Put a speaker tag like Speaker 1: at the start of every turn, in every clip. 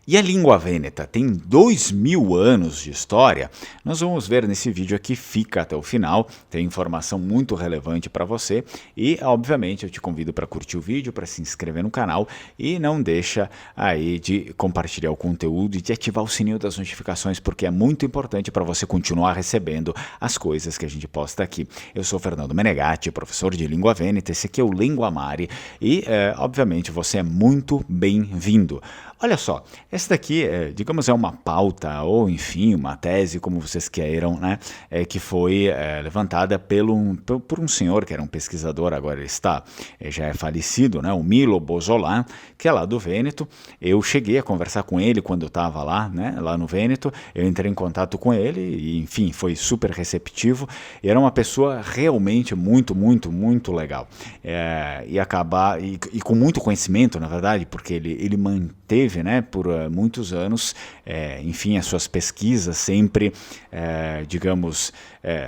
Speaker 1: E a língua vêneta tem 2000 anos de história? Nós vamos ver nesse vídeo aqui, fica até o final, tem informação muito relevante para você e, obviamente, eu te convido para curtir o vídeo, para se inscrever no canal e não deixa aí de compartilhar o conteúdo e de ativar o sininho das notificações, porque é muito importante para você continuar recebendo as coisas que a gente posta aqui. Eu sou Fernando Menegatti, professor de língua vêneta, esse aqui é o Linguamare e, obviamente, você é muito bem-vindo. Olha só, essa daqui, digamos, é uma pauta ou, enfim, uma tese, como vocês queiram, né, que foi levantada por um senhor que era um pesquisador, agora ele já é falecido, né, o Milo Bozolan, que é lá do Vêneto. Eu cheguei a conversar com ele quando eu estava lá, né, lá no Vêneto, eu entrei em contato com ele e, enfim, foi super receptivo. E era uma pessoa realmente muito legal. E com muito conhecimento, na verdade, porque ele manteve, né, por muitos anos, enfim, as suas pesquisas sempre, digamos,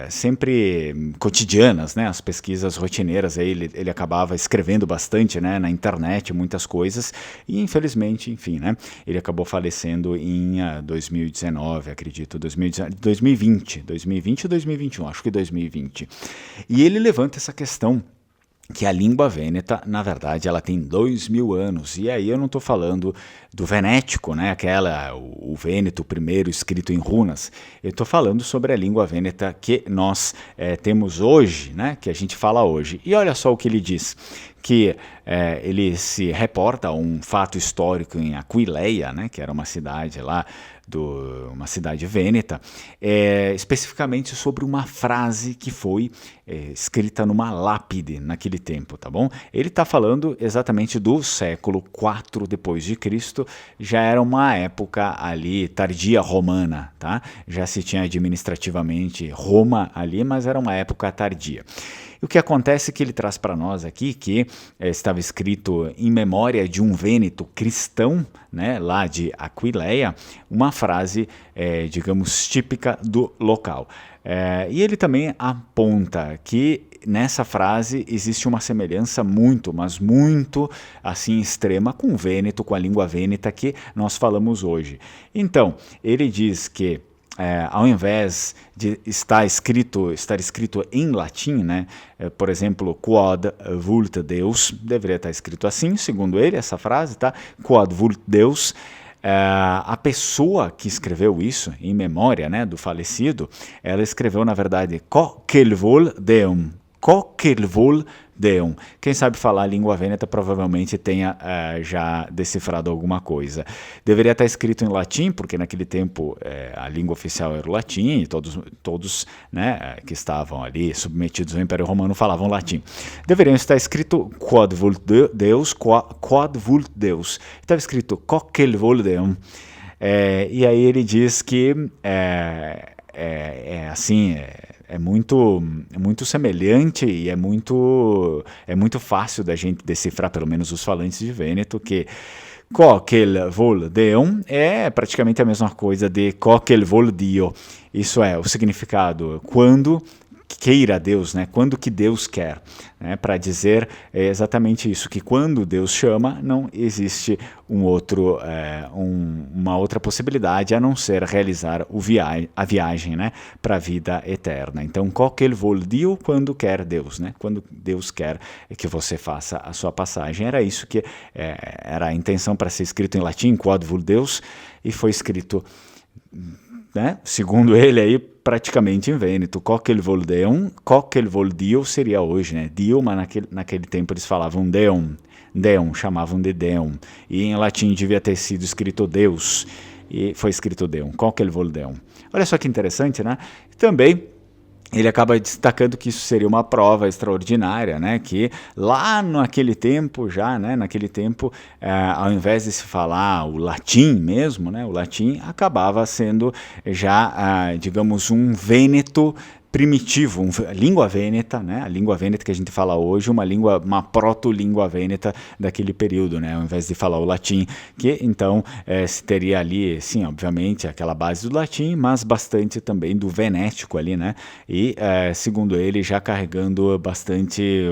Speaker 1: sempre cotidianas, né, as pesquisas rotineiras. Aí ele acabava escrevendo bastante, né, na internet, muitas coisas, e infelizmente, enfim, né, ele acabou falecendo em 2019, acredito, 2020 ou 2021, acho que 2020. E ele levanta essa questão que a língua vêneta, na verdade, ela tem 2000 anos, e aí eu não estou falando do venético, né, o vêneto primeiro escrito em runas, eu estou falando sobre a língua vêneta que nós temos hoje, né, que a gente fala hoje. E olha só o que ele diz, que ele se reporta a um fato histórico em Aquileia, né, que era uma cidade lá, uma cidade vêneta, especificamente sobre uma frase que foi escrita numa lápide naquele tempo, tá bom? Ele está falando exatamente do século IV depois de Cristo, já era uma época ali tardia romana, tá? Já se tinha administrativamente Roma ali, mas era uma época tardia. E o que acontece é que ele traz para nós aqui que estava escrito em memória de um vêneto cristão, né, lá de Aquileia, uma frase, digamos, típica do local. E ele também aponta que nessa frase existe uma semelhança mas muito assim extrema com o vêneto, com a língua vêneta que nós falamos hoje. Então, ele diz que ao invés de estar escrito em latim, né, por exemplo, quod vult Deus, deveria estar escrito assim, segundo ele, essa frase, tá? Quod vult Deus. A pessoa que escreveu isso, em memória, né, do falecido, ela escreveu, na verdade, coquel vol Deum. Coquel vol Deum. Quem sabe falar a língua vêneta provavelmente tenha já decifrado alguma coisa. Deveria estar escrito em latim, porque naquele tempo a língua oficial era o latim, e todos né, que estavam ali submetidos ao Império Romano falavam latim. Deveriam estar escrito quod vult Deus, quod vult Deus. Estava escrito coquel vol Deum. E aí ele diz que assim... É muito semelhante e é muito fácil da gente decifrar, pelo menos os falantes de Vêneto, que coquel vol Deum é praticamente a mesma coisa de coquel vol Dio. Isso é, o significado quando queira Deus, né? Quando que Deus quer, né? Para dizer exatamente isso, que quando Deus chama, não existe uma outra possibilidade a não ser realizar a viagem, né? Para a vida eterna. Então, coquel vol Dio, quando quer Deus, né? Quando Deus quer que você faça a sua passagem. Era isso que era a intenção para ser escrito em latim, quod vult Deus, e foi escrito, né, segundo ele aí, praticamente em vêneto. Coquel vol Deum, coquel vol Dio seria hoje, né? Dio, mas naquele tempo eles falavam Deum, chamavam de Deum. E em latim devia ter sido escrito Deus, e foi escrito Deum, coquel vol Deum. Olha só que interessante, né? Também ele acaba destacando que isso seria uma prova extraordinária, né? Que lá naquele tempo ao invés de se falar o latim mesmo, né? O latim acabava sendo já, digamos, um vêneto primitivo, língua vêneta, né? A língua vêneta que a gente fala hoje, uma proto-língua vêneta daquele período, né? Ao invés de falar o latim, que então se teria ali, sim, obviamente, aquela base do latim, mas bastante também do venético ali, né? E, segundo ele, já carregando bastante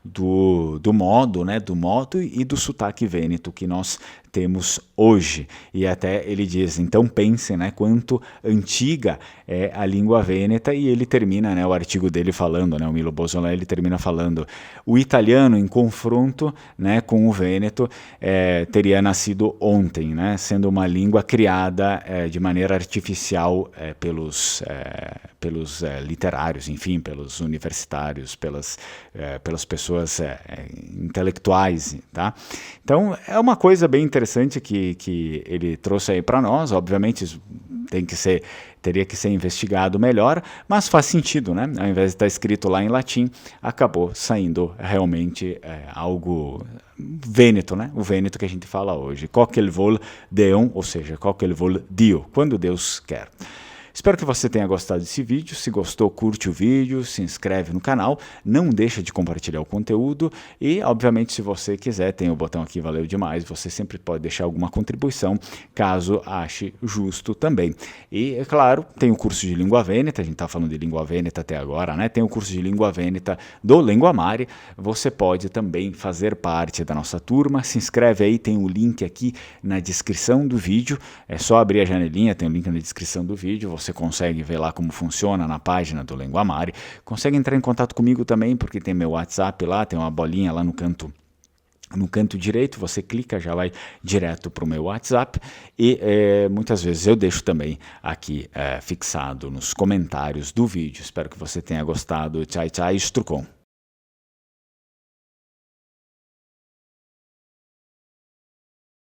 Speaker 1: do modo, né? Do modo e do sotaque vêneto que nós temos hoje. E até ele diz, então pensem, né, quanto antiga é a língua vêneta, e ele termina, né, o artigo dele falando, né, o Milo Bosola, ele termina falando, o italiano em confronto, né, com o vêneto teria nascido ontem, né, sendo uma língua criada de maneira artificial pelos literários, enfim, pelos universitários, pelas pessoas intelectuais, tá? Então, é uma coisa bem interessante que ele trouxe aí para nós. Obviamente, isso teria que ser investigado melhor, mas faz sentido, né? Ao invés de estar escrito lá em latim, acabou saindo realmente algo vêneto, né? O vêneto que a gente fala hoje. Qualquer vol Deum, ou seja, qualquer vol Dio, quando Deus quer. Espero que você tenha gostado desse vídeo. Se gostou, curte o vídeo, se inscreve no canal, não deixa de compartilhar o conteúdo e, obviamente, se você quiser, tem o botão aqui, valeu demais, você sempre pode deixar alguma contribuição, caso ache justo também. E, é claro, tem o curso de Língua Vêneta, a gente está falando de Língua Vêneta até agora, né? Tem o curso de Língua Vêneta do Linguamare, você pode também fazer parte da nossa turma, se inscreve aí, tem o link aqui na descrição do vídeo, é só abrir a janelinha, tem o link na descrição do vídeo, você consegue ver lá como funciona na página do Linguamare, consegue entrar em contato comigo também, porque tem meu WhatsApp lá, tem uma bolinha lá no canto direito, você clica, já vai direto para o meu WhatsApp e muitas vezes eu deixo também aqui fixado nos comentários do vídeo. Espero que você tenha gostado. Tchau, tchau, Strucon.